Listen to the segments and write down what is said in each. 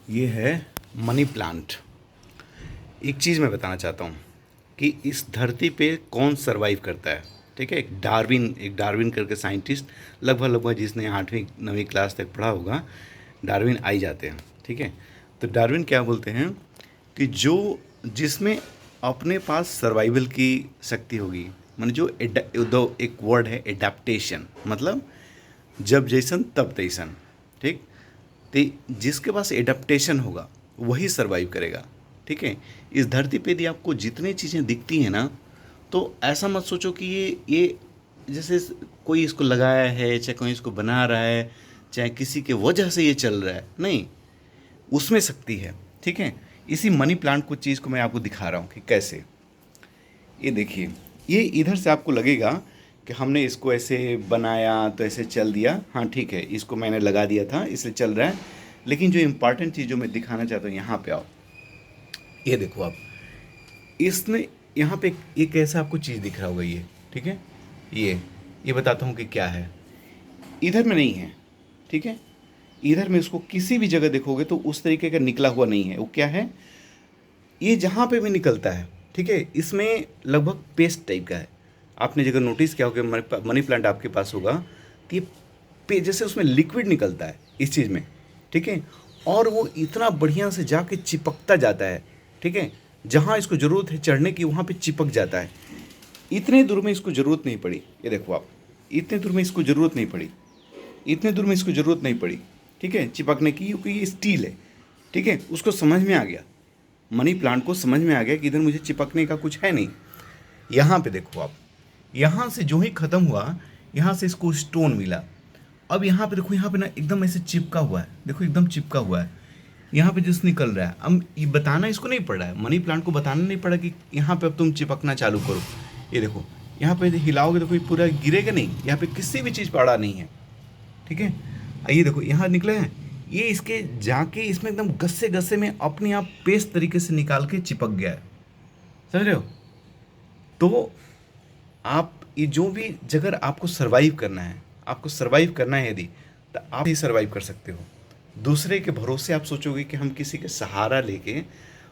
ये है money plant. एक चीज़ मैं बताना चाहता हूँ कि इस धरती पे कौन सरवाइव करता है। ठीक है, एक डार्विन करके साइंटिस्ट, लगभग जिसने 8वीं 9वीं क्लास तक पढ़ा होगा, डार्विन आई जाते हैं। ठीक है, तो डार्विन क्या बोलते हैं कि जो जिसमें अपने पास सर्वाइवल की शक्ति होगी, माने जो दो एक वर्ड है एडाप्टेशन, मतलब जब जैसन तब तैसन। ठीक, तो जिसके पास एडाप्टेशन होगा वही सरवाइव करेगा। ठीक है, इस धरती पे यदि आपको जितनी चीज़ें दिखती हैं ना, तो ऐसा मत सोचो कि ये जैसे कोई इसको लगाया है, चाहे कोई इसको बना रहा है, चाहे किसी के वजह से ये चल रहा है, नहीं, उसमें शक्ति है। ठीक है, इसी मनी प्लांट को चीज़ को मैं आपको दिखा रहा हूँ कि कैसे। ये देखिए, ये इधर से आपको लगेगा कि हमने इसको ऐसे बनाया तो ऐसे चल दिया, हाँ ठीक है, इसको मैंने लगा दिया था इसलिए चल रहा है। लेकिन जो इम्पॉर्टेंट चीज़ जो मैं दिखाना चाहता हूँ, यहाँ पे आओ, ये देखो आप, इसने यहाँ पे एक ऐसा आपको चीज़ दिख रहा होगा ये। ठीक है, ये बताता हूँ कि क्या है। इधर में नहीं है, ठीक है, इधर में इसको किसी भी जगह देखोगे तो उस तरीके का निकला हुआ नहीं है। वो क्या है, ये जहाँ पे भी निकलता है, ठीक है, इसमें लगभग पेस्ट टाइप का है। आपने जगह नोटिस किया होगा, मनी प्लांट आपके पास होगा तो ये जैसे उसमें लिक्विड निकलता है इस चीज़ में। ठीक है, और वो इतना बढ़िया से जाके चिपकता जाता है। ठीक है, जहाँ इसको ज़रूरत है चढ़ने की वहाँ पे चिपक जाता है। इतने दूर में इसको ज़रूरत नहीं पड़ी, ये देखो आप, इतने दूर में इसको ज़रूरत नहीं पड़ी, इतने दूर में इसको ज़रूरत नहीं पड़ी। ठीक है, चिपकने की, क्योंकि ये स्टील है। ठीक है, उसको समझ में आ गया, मनी प्लांट को समझ में आ गया कि इधर मुझे चिपकने का कुछ है नहीं। यहाँ पे देखो आप, यहाँ से जो ही ख़त्म हुआ, यहाँ से इसको स्टोन मिला। अब यहाँ पे देखो, यहाँ पे ना एकदम ऐसे चिपका हुआ है, देखो एकदम चिपका हुआ है, यहाँ पे जस्ट निकल रहा है। अब ये बताना इसको नहीं पड़ रहा है, मनी प्लांट को बताना नहीं पड़ा कि यहाँ पे अब तुम चिपकना चालू करो। ये देखो, यहाँ पे हिलाओगे देखो ये पूरा गिरेगा नहीं, यहाँ पे किसी भी चीज़ पड़ा नहीं है। ठीक है, ये देखो यहाँ निकले हैं, ये इसके जाके इसमें एकदम गस्से गस्से में अपने आप पेस्ट तरीके से निकाल के चिपक गया है। समझ रहे हो? तो आप ये जो भी जगह आपको सरवाइव करना है, आपको सरवाइव करना है यदि, तो आप ही सरवाइव कर सकते हो। दूसरे के भरोसे आप सोचोगे कि हम किसी के सहारा लेके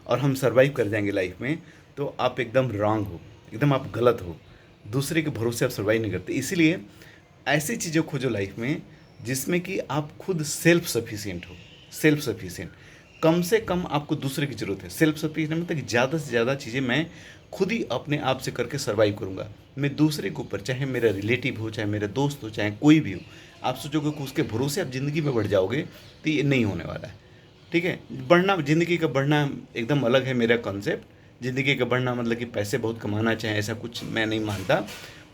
और हम सरवाइव कर जाएंगे लाइफ में, तो आप एकदम रॉन्ग हो, एकदम आप गलत हो। दूसरे के भरोसे आप सर्वाइव नहीं करते। इसीलिए ऐसी चीज़ें खोजो लाइफ में जिसमें कि आप खुद सेल्फ सफिशिएंट हो। सेल्फ सफिशिएंट, कम से कम आपको दूसरे की ज़रूरत है। सेल्फ सफिशिएंट मतलब कि ज़्यादा से ज़्यादा चीज़ें मैं खुद ही अपने आप से करके सर्वाइव करूँगा। मैं दूसरे के ऊपर, चाहे मेरा रिलेटिव हो, चाहे मेरा दोस्त हो, चाहे कोई भी हो, आप सोचोगे कि उसके भरोसे आप ज़िंदगी में बढ़ जाओगे, तो ये नहीं होने वाला है। ठीक है, बढ़ना, ज़िंदगी का बढ़ना एकदम अलग है मेरा कॉन्सेप्ट। ज़िंदगी का बढ़ना मतलब कि पैसे बहुत कमाना चाहे, ऐसा कुछ मैं नहीं मानता।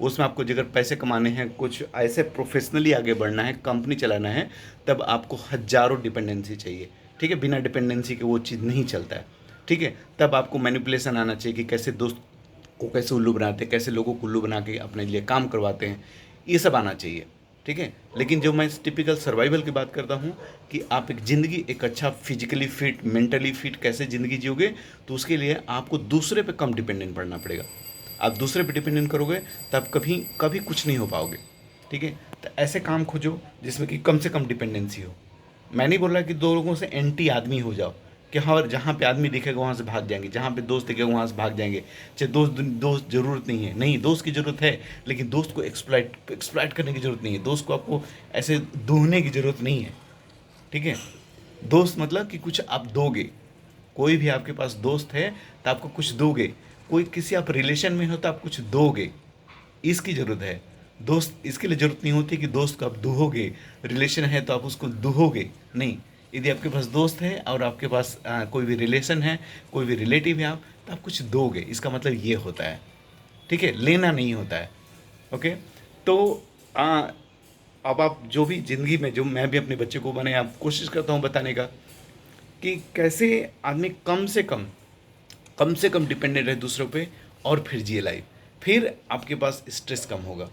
उसमें आपको अगर पैसे कमाने हैं, कुछ ऐसे प्रोफेशनली आगे बढ़ना है, कंपनी चलाना है, तब आपको हज़ारों डिपेंडेंसी चाहिए। ठीक है, बिना डिपेंडेंसी के वो चीज़ नहीं चलता है। ठीक है, तब आपको मैनिपुलेशन आना चाहिए कि कैसे दोस्त को कैसे उल्लू बनाते हैं, कैसे लोगों को उल्लू बना के अपने लिए काम करवाते हैं, ये सब आना चाहिए। ठीक है, लेकिन जो मैं टिपिकल सर्वाइवल की बात करता हूँ कि आप एक ज़िंदगी, एक अच्छा फिजिकली फिट, मेंटली फिट कैसे ज़िंदगी जियोगे, तो उसके लिए आपको दूसरे पे कम डिपेंडेंट पड़ना पड़ेगा। आप दूसरे पे डिपेंडेंट करोगे तो आप कभी कभी कुछ नहीं हो पाओगे। ठीक है, तो ऐसे काम खोजो जिसमें कि कम से कम डिपेंडेंसी हो। मैं नहीं बोल रहा कि दो लोगों से एंटी आदमी हो जाओ कि हाँ, जहाँ पे आदमी दिखेगा वहाँ से भाग जाएंगे, जहाँ पे दोस्त दिखेगा वहाँ से भाग जाएंगे। चाहे दोस्त दोस्त ज़रूरत नहीं है, नहीं, दोस्त की ज़रूरत है, लेकिन दोस्त को एक्सप्लॉइट करने की ज़रूरत नहीं है। दोस्त को आपको ऐसे दोहने की ज़रूरत नहीं है। ठीक है, दोस्त मतलब कि कुछ आप दोगे। कोई भी आपके पास दोस्त है तो आपको कुछ दोगे, कोई किसी आप रिलेशन में हो तो आप कुछ दोगे, इसकी ज़रूरत है। दोस्त इसके लिए ज़रूरत नहीं होती कि दोस्त को आप दुहोगे, रिलेशन है तो आप उसको दुहोगे, नहीं। यदि आपके पास दोस्त है और आपके पास कोई भी रिलेशन है, कोई भी रिलेटिव है आप, तो आप कुछ दोगे, इसका मतलब ये होता है। ठीक है, लेना नहीं होता है। ओके, तो अब आप जो भी ज़िंदगी में, जो मैं भी अपने बच्चे को मैंने आप कोशिश करता हूँ बताने का कि कैसे आदमी कम से कम डिपेंडेंट रहे दूसरों पे और फिर जिए लाइफ। फिर आपके पास स्ट्रेस कम होगा।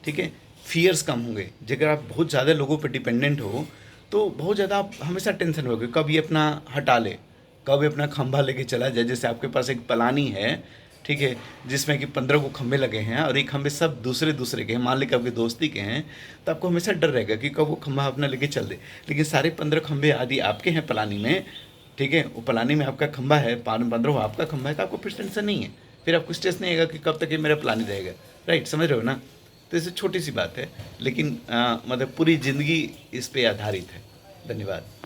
ठीक है, फियर्स कम होंगे। अगर आप बहुत ज़्यादा लोगों पे डिपेंडेंट हो तो बहुत ज़्यादा आप हमेशा टेंशन में होगे, कब ये अपना हटा ले, कब ये अपना खंभा लेके चला जाए। जैसे आपके पास एक पलानी है, ठीक है, जिसमें कि 15 को खंभे लगे हैं और ये खंभे सब दूसरे दूसरे के हैं, मान लीजिए आपके दोस्ती के हैं, तो आपको हमेशा डर रहेगा कि कब वो खंभा अपना लेके चल दे। लेकिन सारे 15 खंभे आदि आपके हैं पलानी में, ठीक है, वो पलानी में आपका खंभा है, 15 आपका खंभा है, तो आपको फिर टेंशन नहीं है, फिर आपको स्ट्रेस नहीं आएगा कि कब तक ये मेरा पलानी रहेगा। राइट, समझ रहे हो ना? तो इससे छोटी सी बात है, लेकिन मतलब पूरी ज़िंदगी इस पे आधारित है। धन्यवाद।